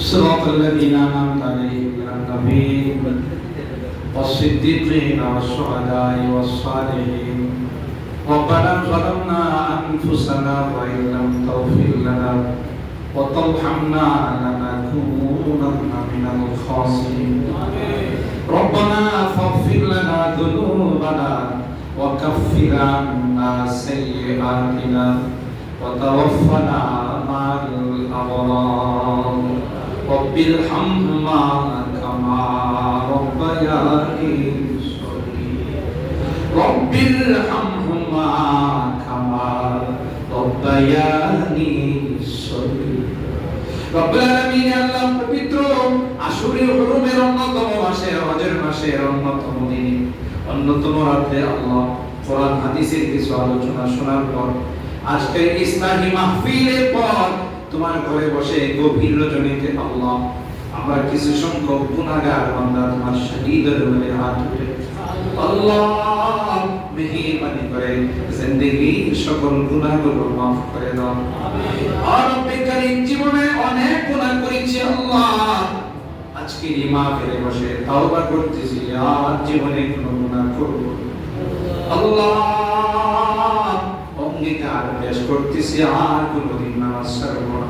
صراط الذين أنعمت عليهم غير المغضوب والصديقين والشهداء والصالحين ربنا ظلمنا أنفسنا وإن لم تغفر لنا وترحمنا لنكونن من الخاسرين ربنا فاغفر لنا ذنوبنا وكفر عنا سيئاتنا وتوفنا مع الأبرار رب ارحمهما كما ربياني صغيرا رب ارحمهما كما ربياني صغيرا رب العالمين আল্লাহ পবিত্র আশুরের হুরুমের অন্যতম মাসে হজের মাসের অন্যতম দিনে অন্যতম রাতে আল্লাহ কোরআন হাদিসের কিছু আলোচনা শোনার পর আজকের ইসলামী মাহফিলের পর তোমার ঘরে বসে গভীর রজনীতে আল্লাহ আমরা কিছু সংখ্যক গুনাহগার বান্দা তোমার শহীদের বলে হাত উঠে আল্লাহ মেহেরবানি করে জিন্দেগীর সকল গুনাহগুলো মাফ করে দাও আমিন আর রব্বিকারীম জীবনে অনেক গুনাহ করেছি আল্লাহ আজকে এই মাহফিলে বসে তওবা করতেছি আর জীবনে কোনো গুনাহ করব আল্লাহ অঙ্গীকার পেশ করতেছি আর কোনোদিন নামাজ ছাড়ব না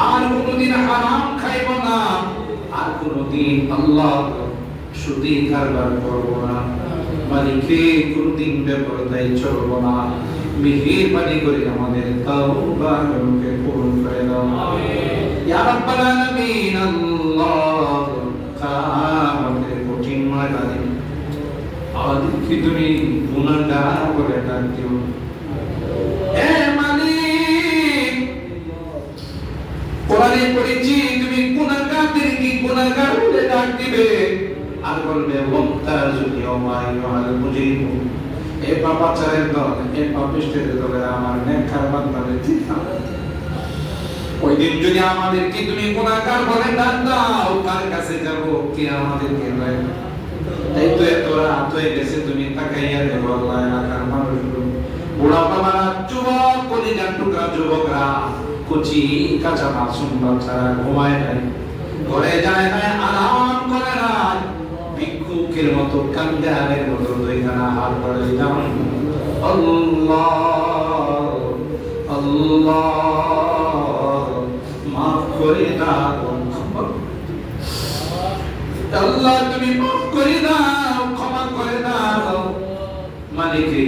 আর কোনোদিন হারাম খাইব না আর কোনোদিন আল্লাহ সুদী কারবার করব না মালিকে কোনোদিন বেপরদায় চলব না মেহেরবানি করে আমাদের তাওবাগুলোকে কবুল করে দাও আমিন ইয়া রাব্বাল আলামিন আল্লাহ কামতের কঠিন ময়দানে আমাদেরকে তুমি গুনাহগার বলে ডাক দিও হে মালিক কোরআনে পড়েছি তুমি গুনাহগারদেরকে গুনাহগার বলে ডাক দিবে আর বলবে ওয়াক্তাজুল ইয়াওমা আইয়ুহাল মুজরিমুন এ পাপাচারের দল এ পাপিষ্ঠের দলে আমার নেককার বান্দাদের ঠিক না ওই দিন যদি আমাদেরকে তুমি গুনাহগার বলে ডাক দাও কার কাছে যাব কে আমাদেরকে নেয় তাই তো এত রাত হয়ে গেছে তুমি তাকাইয়া দেখো আল্লাহ এলাকার মানুষগুলো বুড়া বাবারা যুবক কলিজার টুকরা যুবকরা কচি কাঁচা মাসুম বাচ্চারা ঘুমায় নাই ঘরে যায় না আরাম করে না ভিক্ষুকের মতো কাঙ্গালের মতো দুইখানা হাত ধরে যান আল্লাহ আল্লাহ মাফ করে দাও আল্লাহ তুমি মাফ করে দাও ক্ষমা করে দাও মালিকে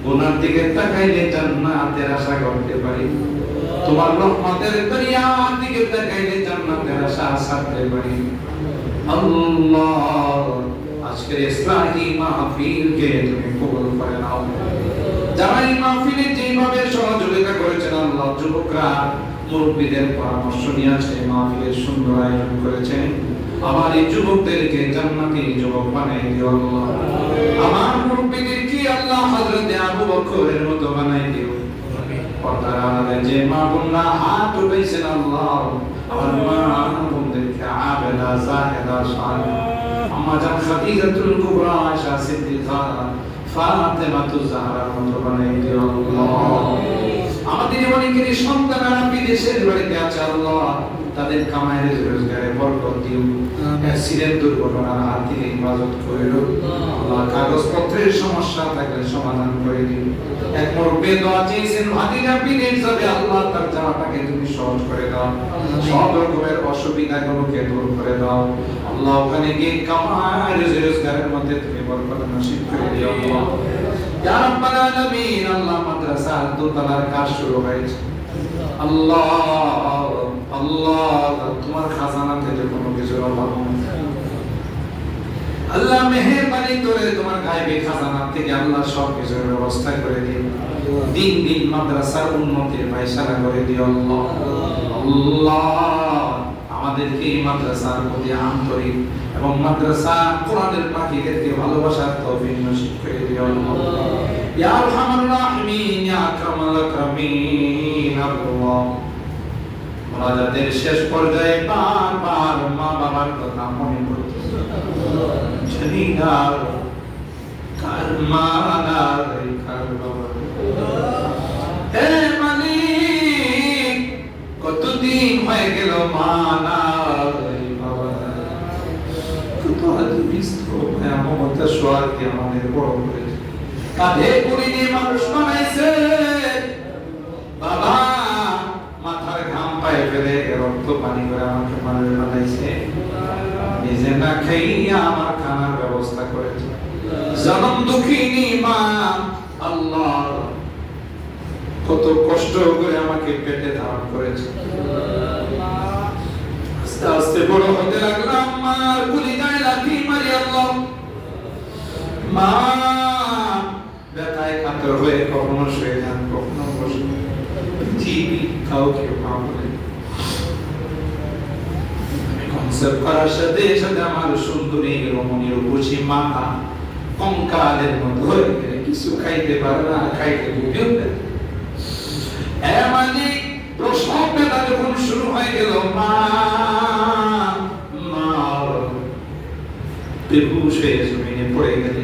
গুনার দিকে তাকাইলে জান্নাতের আশা করতে পারি তোমার রহমতের দরিয়ার দিকে তাকাইলে জান্নাতের আশা করতে পারি আল্লাহ আজকের ইসলামী মাহফিলকে তুমি কবুল করে নাও যারা এই মাহফিলে যেভাবে সহযোগিতা করেছেন আল্লাহ যুবকরা মুরব্বীদের পরামর্শ নিয়ে আজকে মাহফিলের সুন্দর আয়োজন করেছেন আমার এই যুবকদেরকে জান্নাতি যুবক বানাই দিও আল্লাহ আমার মুরব্বীদেরকে আল্লাহ হযরত আবু বকরের মতো বানাই দিও পর্দার আড়ালে যে মা বোনরা হাত উঠাইছেন আল্লাহ আমার মা বোনদেরকে আবেদা জাহেদা সালেহা আম্মা জান খাদিজাতুল কুবরা আয়েশা সিদ্দিকা ফাতেমাতুজ জাহরার মতো বানাই দিও আল্লাহ আমাদের অনেকের সন্তানরা বিদেশের বাড়িতে আছে আল্লাহ তাদের কামাইয়ের রোজগারে বরকত দিও অ্যাক্সিডেন্ট দুর্ঘটনার হাত থেকে হেফাজত করে দাও আল্লাহ কাগজপত্রের সমস্যা থাকলে সমাধান করে দিও এক মুরব্বি দোয়া চেয়েছেন ভাতিজা বিদেশ যাবে আল্লাহ তার যাওয়াটাকে তুমি সহজ করে দাও সব রকমের অসুবিধাগুলোকে দূর করে দাও আল্লাহ ওখানে গিয়ে কামাইয়ের রোজগারের মধ্যে তুমি বরকত নসিব করে দিও আল্লাহ ইয়া রাব্বাল আলামিন আল্লাহ মাদ্রাসা দোতলার কাজ শুরু হয়েছে আল্লাহ আল্লাহ তোমার খাজানা থেকে কোনো কিছুর অভাব নেই আল্লাহ মেহেরবানি করে তোমার গায়বী খাজানা থেকে আল্লাহ সব কিছুর ব্যবস্থা করে দিন দিন দিন মাদ্রাসার উন্নতির ফায়সালা করে দিও আল্লাহ আল্লাহ আমাদেরকে এই মাদ্রাসার প্রতি আন্তরিক এবং মাদ্রাসা কোরআনের পাখিদেরকে ভালোবাসার তৌফিক নসিব করে দিও আল্লাহ ইয়া আরহামার রাহিমিন ইয়া আকরামাল আকরামিন আল্লাহ মুনাজাতের শেষ পর্যায়ে বারবার মা বাবার কথা মনে পড়তেছে জানি না কার মা না কার বাবা হে মালিক কত মা নাই বাবা নাই, কত আদিবিস্ত মমতা সোয়াদকে আমাদের বড় করেছে, কাঁধে করে নিয়ে মানুষ বানাইছে বাবা, মাথার ঘাম পায়ে ফেলে রক্ত পানি করে আমাকে মানুষ বানাইছে, নিজে না খাইয়া আমার খানার ব্যবস্থা করেছে, জনম দুঃখিনী মা আল্লাহ কত কষ্ট করে আমাকে পেটে ধারণ করেছে, আস্তে আস্তে বড় হতে লাগলাম, মার কলিজায় লাথি মারি আল্লাহ, মা ব্যথায় কাতর হয়ে কখনো শুয়ে যান, কখনো বসে, পৃথিবী কাউকে মা বলে কনসেপ্ট করার সাথে সাথে আমার সুন্দরী রমণী রূপসী মা কঙ্কালের মতো হয়ে গেলে কিছু খাইতে পারে না, খাইতে ভুগেও দেয়। মানে প্রসব বেলা যখন শুরু হয়ে গেল, মা বেহুশ হয়ে জমিনে পড়ে গেলে,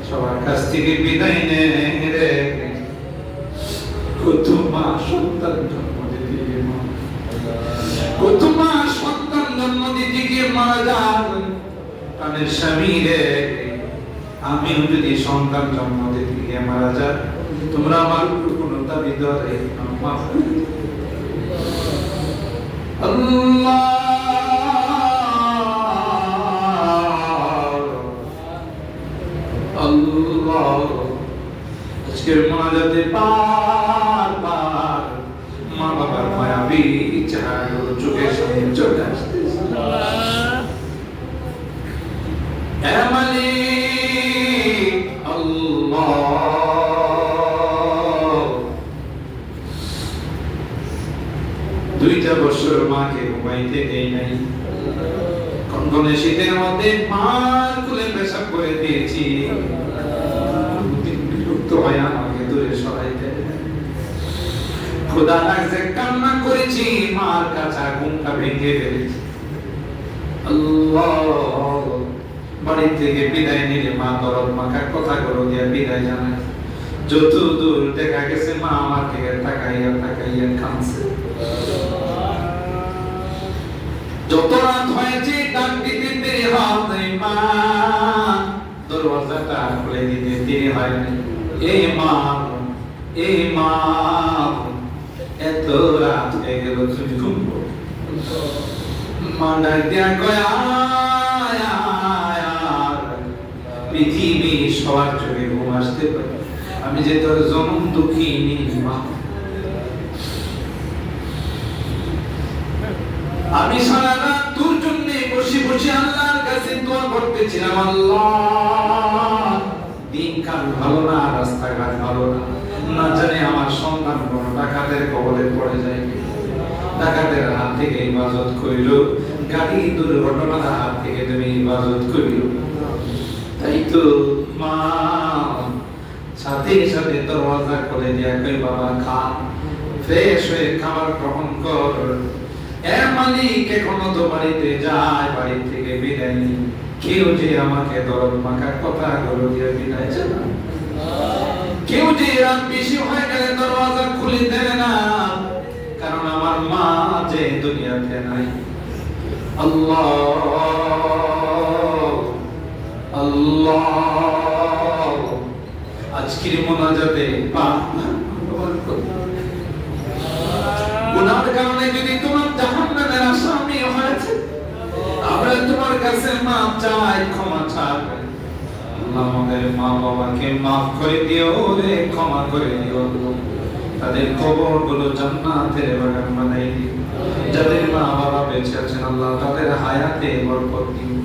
সবার কাছ থেকে বিদায় নেয়, কত মা সন্তান জন্ম দিতে গিয়ে কত মা সন্তান জন্ম দিতে গিয়ে মারা যান, প্রাণের স্বামী রে, আমিও যদি সন্তান জন্ম দিতে গিয়ে মারা যান, তোমরা আমার উপর কোনো দাবি ধরে মাফ করে দিও। আল্লাহ আল্লাহ, আজকের মোনাজাতে বারবার মা বাবার মায়াবী চেহারা চোখের সামনে চলে আসতেছে। হে মালিক আল্লাহ, দুইটা বছর মাকে ঘুমাইতে দেই নাই, কনকনে শীতের মধ্যে মার কোলে পেশাব করে দিয়েছি, বিরক্ত হয়ে আমাকে দূরে সরাইতে, খোদা লাগছে, কান্না করেছি, মার কাছে ঘুমটা ভেঙে ফেলেছি। আল্লাহ, বাড়ি থেকে বিদায় নিলে মা দরদ মাখা কথাগুলো দিয়ে বিদায় জানায়, যত দূর দেখা গেছে মা আমাকে তাকাইয়া তাকাইয়া কাঁদছে, যত রাত হয়েছে ডাক দিতে দেরি হয়, মা দরওয়াজাটা খুলে দিতে দেরি হয়নি, এ মা এ মা, এত রাত হয়ে গেল তুমি ঘুমবো, মা ডাক দিয়া কয় পৃথিবী সবার চোখে ঘুম আসতে পারে, আমি যে তোর জনম দুঃখিনী মা, আমি সারা রাত তোর জন্য বসে বসে আল্লাহর কাছে দোয়া করতেছিলাম, আল্লাহ দিনকাল ভালো না, রাস্তাঘাট ভালো না, না জানে আমার সন্তান কোন ডাকাতের কবলে পড়ে যায়, ডাকাতের হাত থেকে হেফাজত করিল, গাড়ি দুর্ঘটনার হাত থেকে তুমি হেফাজত করিল, তাই তো মা সাথে সাথে দরওয়াজা খুলে দিয়া কই বাবা খা, ফ্রেশ হয়ে খাবার গ্রহণ কর, এ মালিক এখনো তো বাড়িতে যায়, বাড়ি থেকে বিদায় নেই, কেউ যে আমাকে দরদ মাখা কথা গুলো দিয়ে বিদায় জানায়, কেউ যে রাত বেশি হয়ে গেলে দরওয়াজা খুলে দেয় না, কারণ আমার মা যে দুনিয়াতে নাই। আল্লাহ আল্লাহ, আজকের মোনাজাতে গুনার কারণে যদি তোমার জাহান্নামের আসামি হয়েছে, আমরা তোমার কাছে মাফ চাই, ক্ষমা চাই, আমাদের মা বাবাকে মাফ করে দিও রে, ক্ষমা করে দিও, তাদের কবরগুলো জান্নাতের বাগান বানাই দিও, যাদের মা বাবা বেঁচে আছেন আল্লাহ তাদের হায়াতে বরকত দিও,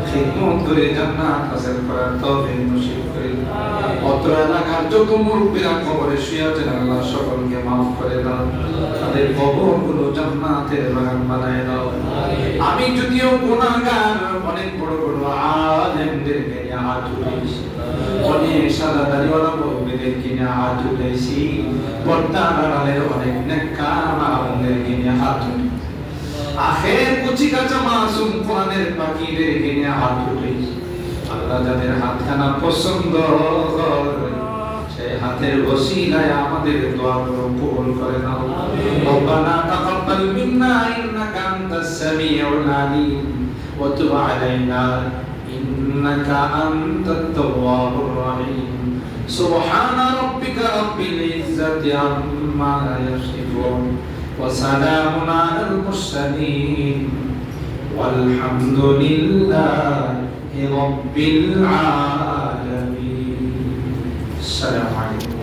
খিদমত করে জান্নাত হাসিল করার তৌফিক নসিব করে দিও, অত্র এলাকার যত মুরব্বিরা কবরে শুয়ে আছেন আল্লাহ সকলকে মাফ করে দাও, তাদের কবরগুলো জান্নাতের বাগান বানায় দাও। আমি যদিও গুনাহগার, অনেক বড় বড় আলেমদেরকে নিয়ে হাত তুলেছি, অনেক সাদা দাড়িওয়ালা মুরব্বিদেরকে নিয়ে হাত তুলেছি, পর্দার আড়ালের অনেক নেককার আলেমদেরকে নিয়ে হাত তুলেছি, আখের কুচি কাঁচা মাসুম কোরআনের পাখিদেরকে নিয়ে হাত তুলেছি, আল্লাহ যাদের হাতখানা পছন্দ করে সেই হাতের ওসিলায় আমাদের দোয়াগুলো কবুল করে নাও। রব্বানা তাকাব্বাল মিন্না ইন্নাকা আনতা السميع العليم وتب علينا إنك أنت التواب الرحيم سبحان ربك رب العزة عما يصفون وسلام على المرسلين والحمد لله رب العالمين السلام عليكم